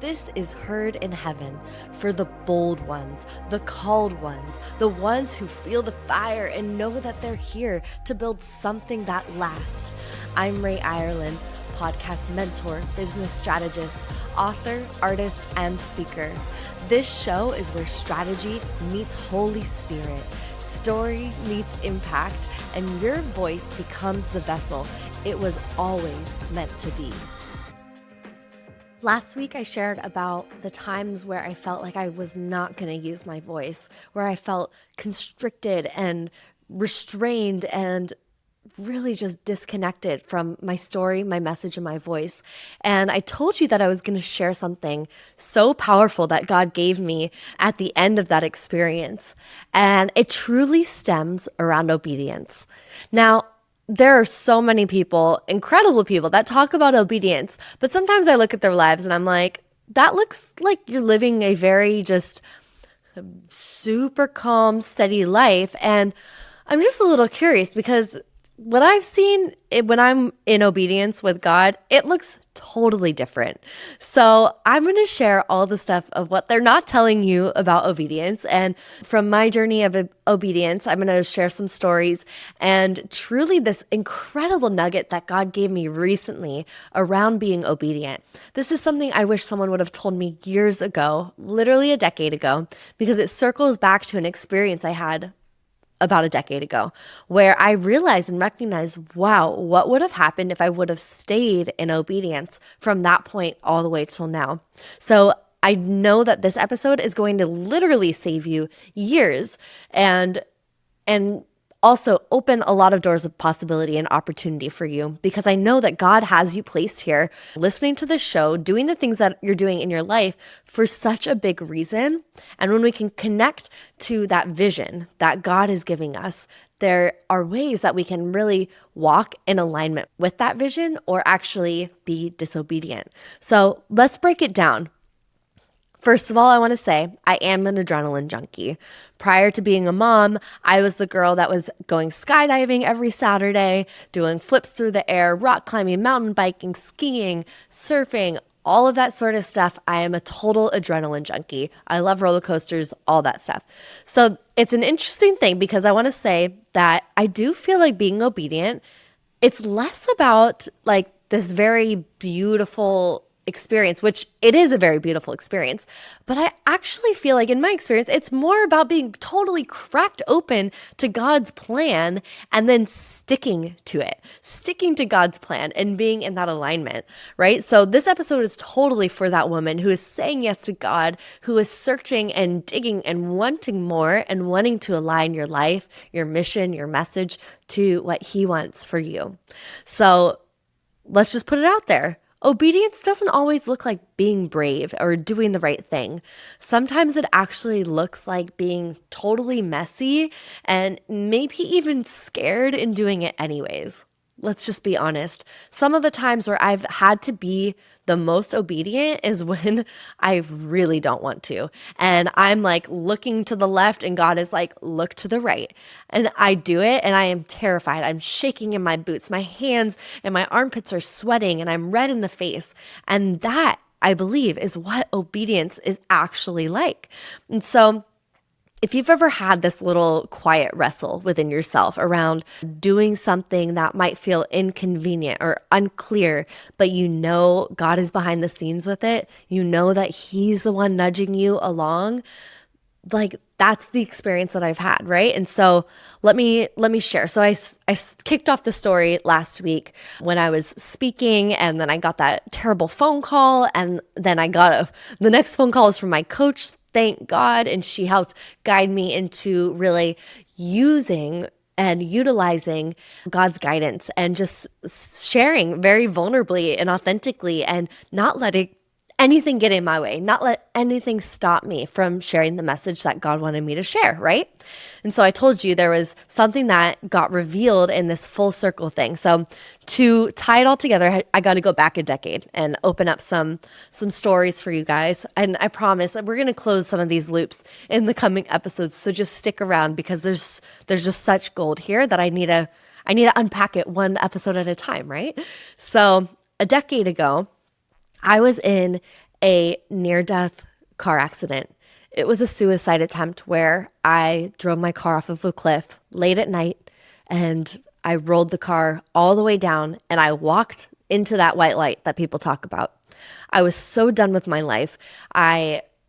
This is Heard in Heaven for the bold ones, the called ones, the ones who feel the fire and know that they're here to build something that lasts. I'm Ray Ireland, podcast mentor, business strategist, author, artist, and speaker. This show is where strategy meets Holy Spirit, story meets impact, and your voice becomes the vessel it was always meant to be. Last week, I shared about the times where I felt like I was not going to use my voice, where I felt constricted and restrained and really just disconnected from my story, my message, and my voice. And I told you that I was going to share something so powerful that God gave me at the end of that experience. And it truly stems around obedience. Now, there are so many people, incredible people, that talk about obedience, but sometimes I look at their lives and I'm like, that looks like you're living a very just super calm, steady life. And I'm just a little curious because what I've seen when I'm in obedience with God, it looks totally different. So I'm going to share all the stuff of what they're not telling you about obedience. And from my journey of obedience, I'm going to share some stories and truly this incredible nugget that God gave me recently around being obedient. This is something I wish someone would have told me years ago, literally a decade ago, because it circles back to an experience I had about a decade ago, where I realized and recognized, wow, what would have happened if I would have stayed in obedience from that point all the way till now? So I know that this episode is going to literally save you years and also open a lot of doors of possibility and opportunity for you, because I know that God has you placed here listening to this show, doing the things that you're doing in your life for such a big reason. And when we can connect to that vision that God is giving us, there are ways that we can really walk in alignment with that vision or actually be disobedient. So let's break it down. First of all, I want to say I am an adrenaline junkie. Prior to being a mom, I was the girl that was going skydiving every Saturday, doing flips through the air, rock climbing, mountain biking, skiing, surfing, all of that sort of stuff. I am a total adrenaline junkie. I love roller coasters, all that stuff. So it's an interesting thing because I want to say that I do feel like being obedient, it's less about like this very beautiful experience, which it is a very beautiful experience. But I actually feel like in my experience, it's more about being totally cracked open to God's plan and then sticking to God's plan and being in that alignment, right? So this episode is totally for that woman who is saying yes to God, who is searching and digging and wanting more and wanting to align your life, your mission, your message to what He wants for you. So let's just put it out there. Obedience doesn't always look like being brave or doing the right thing. Sometimes it actually looks like being totally messy and maybe even scared in doing it anyways. Let's just be honest. Some of the times where I've had to be the most obedient is when I really don't want to. And I'm like looking to the left and God is like, look to the right. And I do it and I am terrified. I'm shaking in my boots. My hands and my armpits are sweating and I'm red in the face. And that, I believe, is what obedience is actually like. And so if you've ever had this little quiet wrestle within yourself around doing something that might feel inconvenient or unclear, but you know God is behind the scenes with it, you know that He's the one nudging you along, like that's the experience that I've had, right? And so let me share. So I kicked off the story last week when I was speaking, and then I got that terrible phone call, and then I got the next phone call is from my coach. Thank God. And she helped guide me into really using and utilizing God's guidance and just sharing very vulnerably and authentically and not letting anything get in my way, not let anything stop me from sharing the message that God wanted me to share, right? And so I told you there was something that got revealed in this full circle thing. So to tie it all together, I got to go back a decade and open up some stories for you guys. And I promise that we're going to close some of these loops in the coming episodes. So just stick around because there's just such gold here that I need to unpack it one episode at a time, right? So a decade ago, I was in a near-death car accident. It was a suicide attempt where I drove my car off of a cliff late at night, and I rolled the car all the way down, and I walked into that white light that people talk about. I was so done with my life.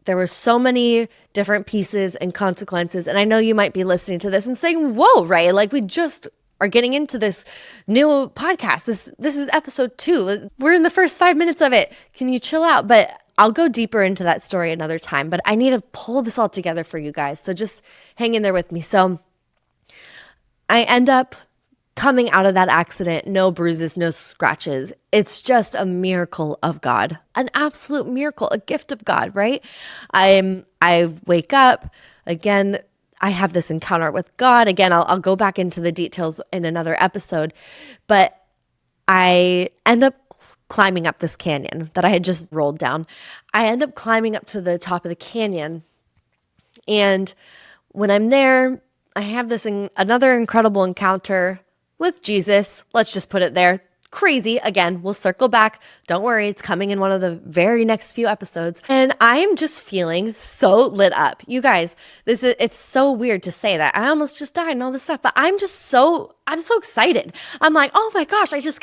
There were so many different pieces and consequences, and I know you might be listening to this and saying, "Whoa, Ray, like we just are getting into this new podcast. This is episode 2. We're in the first 5 minutes of it. Can you chill out?" But I'll go deeper into that story another time, but I need to pull this all together for you guys. So just hang in there with me. So I end up coming out of that accident, no bruises, no scratches. It's just a miracle of God, an absolute miracle, a gift of God, right? I wake up again. I have this encounter with God. Again, I'll go back into the details in another episode, but I end up climbing up this canyon that I had just rolled down. I end up climbing up to the top of the canyon, and when I'm there, I have this another incredible encounter with Jesus. Let's just put it there. Crazy. Again, we'll circle back. Don't worry. It's coming in one of the very next few episodes. And I am just feeling so lit up. You guys, it's so weird to say that. I almost just died and all this stuff, but I'm so excited. I'm like, oh my gosh, I just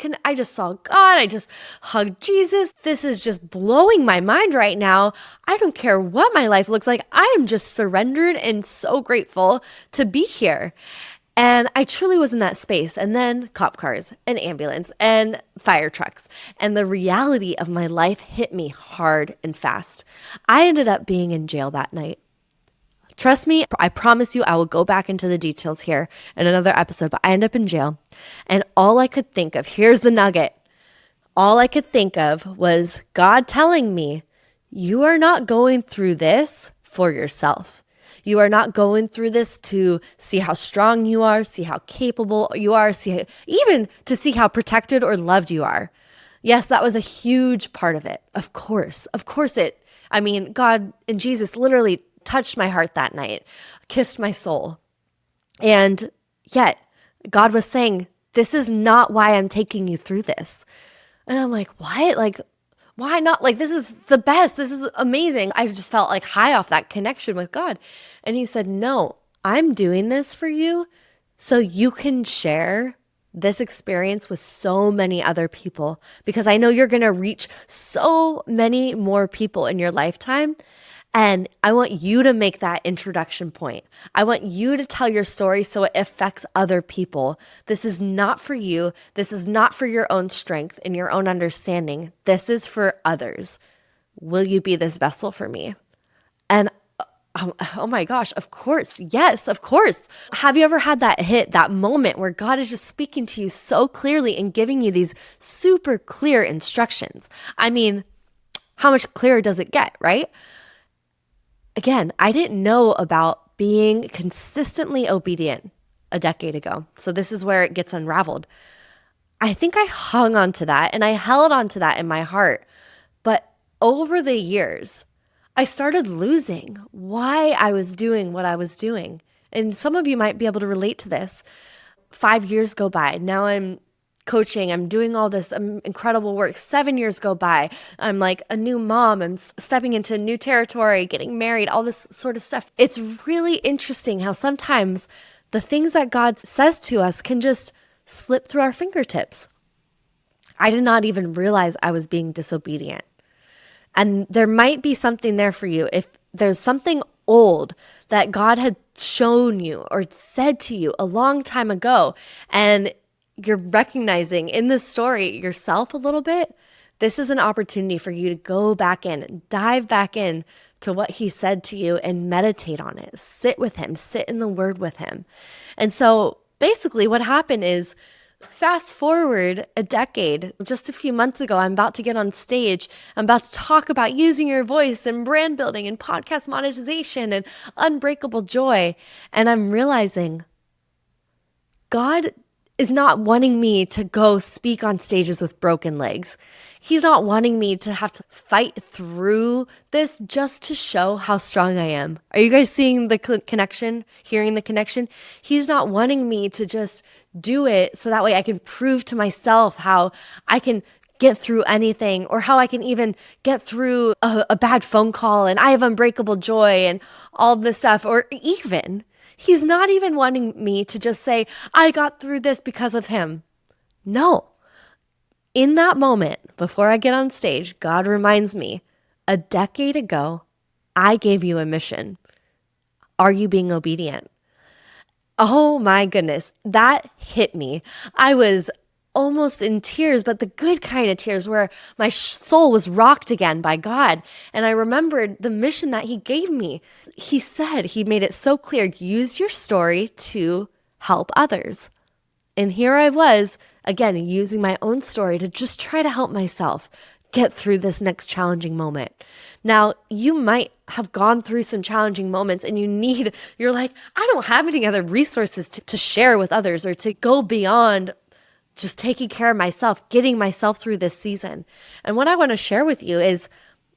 saw God. I just hugged Jesus. This is just blowing my mind right now. I don't care what my life looks like. I am just surrendered and so grateful to be here. And I truly was in that space. And then cop cars and ambulance and fire trucks. And the reality of my life hit me hard and fast. I ended up being in jail that night. Trust me, I promise you I will go back into the details here in another episode, but I ended up in jail. And all I could think of, here's the nugget. All I could think of was God telling me, you are not going through this for yourself. You are not going through this to see how strong you are, see how capable you are, even to see how protected or loved you are. Yes, that was a huge part of it. Of course God and Jesus literally touched my heart that night, kissed my soul. And yet God was saying, this is not why I'm taking you through this. And I'm like, what? Like, why not? Like, this is the best. This is amazing. I just felt like high off that connection with God. And he said, no, I'm doing this for you so you can share this experience with so many other people, because I know you're going to reach so many more people in your lifetime. And I want you to make that introduction point. I want you to tell your story so it affects other people. This is not for you. This is not for your own strength and your own understanding. This is for others. Will you be this vessel for me? And oh my gosh, of course. Yes, of course. Have you ever had that moment where God is just speaking to you so clearly and giving you these super clear instructions? I mean, how much clearer does it get, right? Again, I didn't know about being consistently obedient a decade ago. So this is where it gets unraveled. I think I hung on to that and I held on to that in my heart. But over the years, I started losing why I was doing what I was doing. And some of you might be able to relate to this. 5 years go by. Now I'm coaching. I'm doing all this incredible work. 7 years go by. I'm like a new mom. I'm stepping into new territory, getting married, all this sort of stuff. It's really interesting how sometimes the things that God says to us can just slip through our fingertips. I did not even realize I was being disobedient. And there might be something there for you. If there's something old that God had shown you or said to you a long time ago, and you're recognizing in this story yourself a little bit, this is an opportunity for you to go back in, dive back in to what he said to you and meditate on it. Sit with him, sit in the word with him. And so basically what happened is, fast forward a decade, just a few months ago, I'm about to get on stage. I'm about to talk about using your voice and brand building and podcast monetization and unbreakable joy. And I'm realizing God is not wanting me to go speak on stages with broken legs. He's not wanting me to have to fight through this just to show how strong I am. Are you guys seeing the connection, hearing the connection? He's not wanting me to just do it so that way I can prove to myself how I can get through anything, or how I can even get through a bad phone call and I have unbreakable joy and all this stuff. Or even, he's not even wanting me to just say, I got through this because of him. No. In that moment, before I get on stage, God reminds me, a decade ago, I gave you a mission. Are you being obedient? Oh my goodness, that hit me. I was almost in tears, but the good kind of tears where my soul was rocked again by God. And I remembered the mission that he gave me. He said, he made it so clear, use your story to help others. And here I was, again, using my own story to just try to help myself get through this next challenging moment. Now, you might have gone through some challenging moments and you're like, I don't have any other resources to share with others or to go beyond just taking care of myself, getting myself through this season. And what I want to share with you is,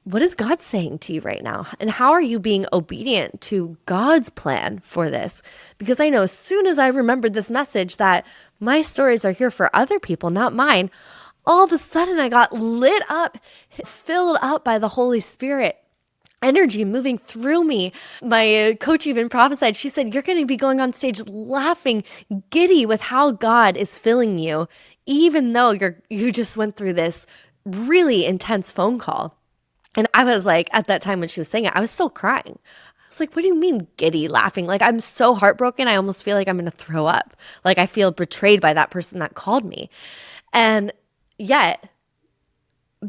what is God saying to you right now? And how are you being obedient to God's plan for this? Because I know as soon as I remembered this message that my stories are here for other people, not mine, all of a sudden I got lit up, filled up by the Holy Spirit. Energy moving through me. My coach even prophesied. She said, you're going to be going on stage laughing, giddy with how God is filling you, even though you just went through this really intense phone call. And I was like, at that time when she was saying it, I was still crying. I was like, what do you mean giddy, laughing? Like, I'm so heartbroken. I almost feel like I'm going to throw up. Like, I feel betrayed by that person that called me. And yet,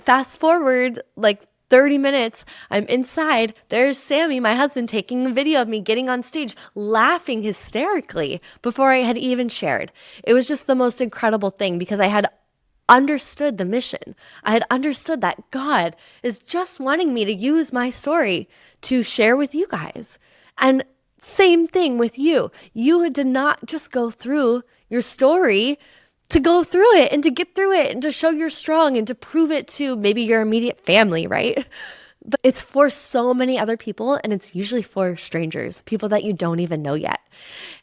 fast forward like 30 minutes, I'm inside. There's Sammy, my husband, taking a video of me getting on stage, laughing hysterically before I had even shared. It was just the most incredible thing because I had understood the mission. I had understood that God is just wanting me to use my story to share with you guys. And same thing with you. You did not just go through your story to go through it and to get through it and to show you're strong and to prove it to maybe your immediate family, right? But it's for so many other people, and it's usually for strangers, people that you don't even know yet.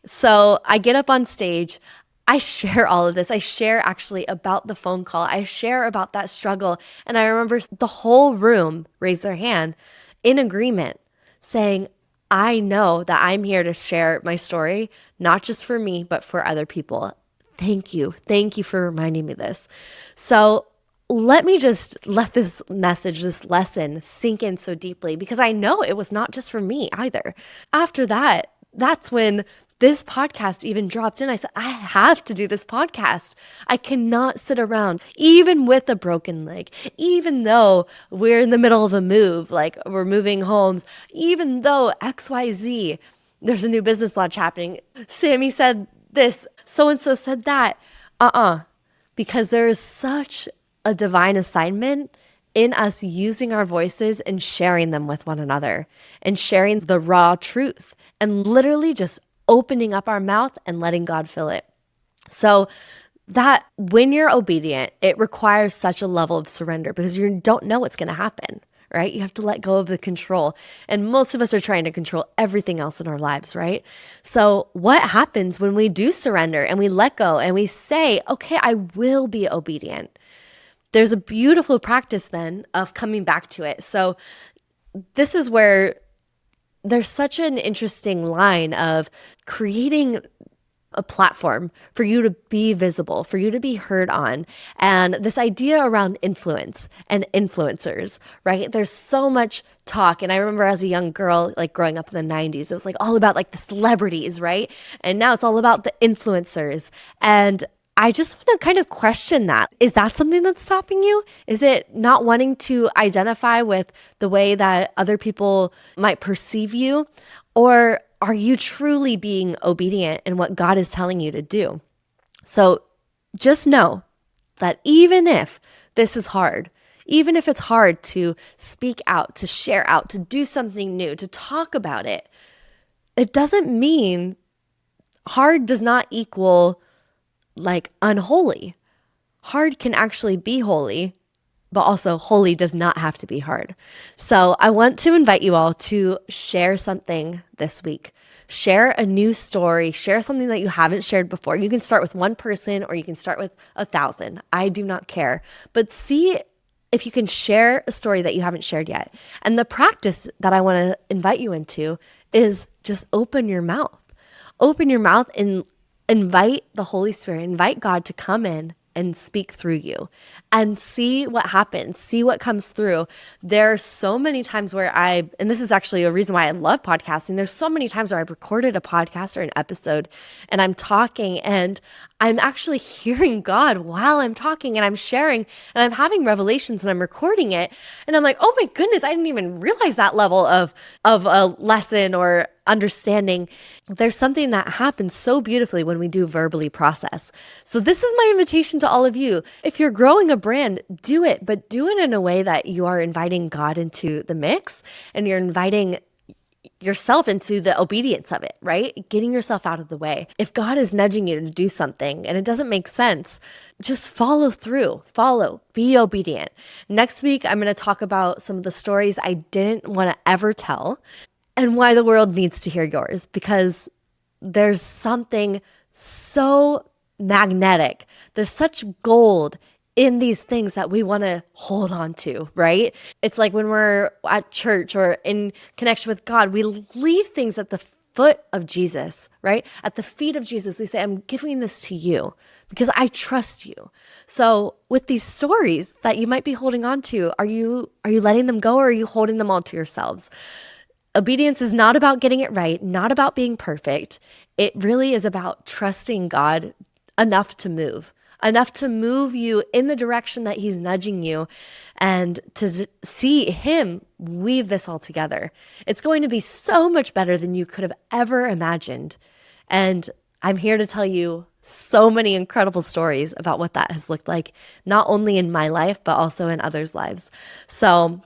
So I get up on stage. I share all of this. I share actually about the phone call. I share about that struggle. And I remember the whole room raised their hand in agreement saying, I know that I'm here to share my story, not just for me, but for other people. Thank you. Thank you for reminding me this. So let me just let this message, this lesson sink in so deeply because I know it was not just for me either. After that, that's when this podcast even dropped in. I said, I have to do this podcast. I cannot sit around, even with a broken leg, even though we're in the middle of a move, like we're moving homes, even though XYZ, there's a new business launch happening. Sammy said this, so-and-so said that. Because there is such a divine assignment in us using our voices and sharing them with one another and sharing the raw truth and literally just opening up our mouth and letting God fill it. So that when you're obedient, it requires such a level of surrender because you don't know what's going to happen, right? You have to let go of the control. And most of us are trying to control everything else in our lives, right? So what happens when we do surrender and we let go and we say, okay, I will be obedient? There's a beautiful practice then of coming back to it. So this is where there's such an interesting line of creating a platform for you to be visible, for you to be heard on. And this idea around influence and influencers, right? There's so much talk. And I remember as a young girl, like growing up in the 90s, it was like all about like the celebrities, right? And now it's all about the influencers. And I just want to kind of question that. Is that something that's stopping you? Is it not wanting to identify with the way that other people might perceive you? Or are you truly being obedient in what God is telling you to do? So just know that even if this is hard, even if it's hard to speak out, to share out, to do something new, to talk about it, it doesn't mean hard does not equal like unholy. Hard can actually be holy but also holy does not have to be hard. So I want to invite you all to share something this week. Share a new story, share something that you haven't shared before. You can start with one person or you can start with 1,000. I do not care, but see if you can share a story that you haven't shared yet. And the practice that I want to invite you into is just open your mouth. Open your mouth and invite the Holy Spirit, invite God to come in and speak through you and see what happens, see what comes through. There are so many times where and this is actually a reason why I love podcasting. There's so many times where I've recorded a podcast or an episode and I'm talking and I'm actually hearing God while I'm talking and I'm sharing and I'm having revelations and I'm recording it. And I'm like, oh my goodness, I didn't even realize that level of a lesson or understanding. There's something that happens so beautifully when we do verbally process. So this is my invitation to all of you. If you're growing a brand, do it, but do it in a way that you are inviting God into the mix and you're inviting yourself into the obedience of it, right? Getting yourself out of the way. If God is nudging you to do something and it doesn't make sense, just follow through, be obedient. Next week, I'm going to talk about some of the stories I didn't want to ever tell and why the world needs to hear yours, because there's something so magnetic. There's such gold in these things that we want to hold on to, right? It's like when we're at church or in connection with God, we leave things at the foot of Jesus, right? At the feet of Jesus, we say, I'm giving this to you because I trust you. So with these stories that you might be holding on to, are you letting them go or are you holding them all to yourselves? Obedience is not about getting it right, not about being perfect. It really is about trusting God enough to move you in the direction that he's nudging you and to see him weave this all together. It's going to be so much better than you could have ever imagined. And I'm here to tell you so many incredible stories about what that has looked like, not only in my life, but also in others' lives. So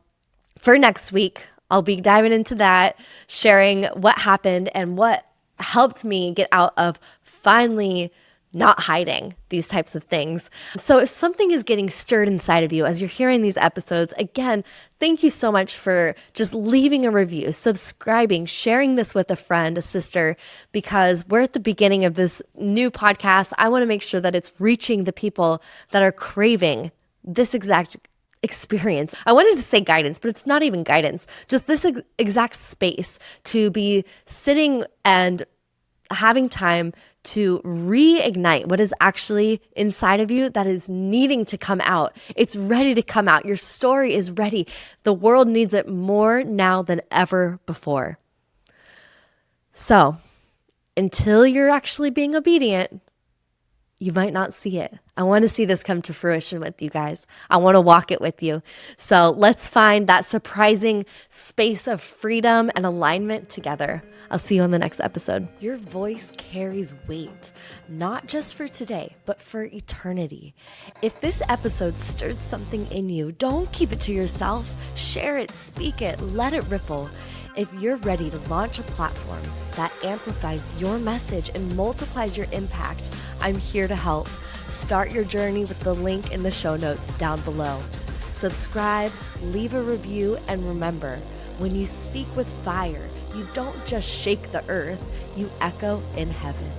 for next week, I'll be diving into that, sharing what happened and what helped me get out of finally not hiding these types of things. So if something is getting stirred inside of you as you're hearing these episodes, again, thank you so much for just leaving a review, subscribing, sharing this with a friend, a sister, because we're at the beginning of this new podcast. I want to make sure that it's reaching the people that are craving this exact experience. I wanted to say guidance, but it's not even guidance. Just this exact space to be sitting and having time to reignite what is actually inside of you that is needing to come out. It's ready to come out. Your story is ready. The world needs it more now than ever before. So until you're actually being obedient, you might not see it. I want to see this come to fruition with you guys. I want to walk it with you. So let's find that surprising space of freedom and alignment together. I'll see you on the next episode. Your voice carries weight, not just for today, but for eternity. If this episode stirred something in you, don't keep it to yourself. Share it, speak it, let it ripple. If you're ready to launch a platform that amplifies your message and multiplies your impact, I'm here to help. Start your journey with the link in the show notes down below. Subscribe, leave a review, and remember, when you speak with fire, you don't just shake the earth, you echo in heaven.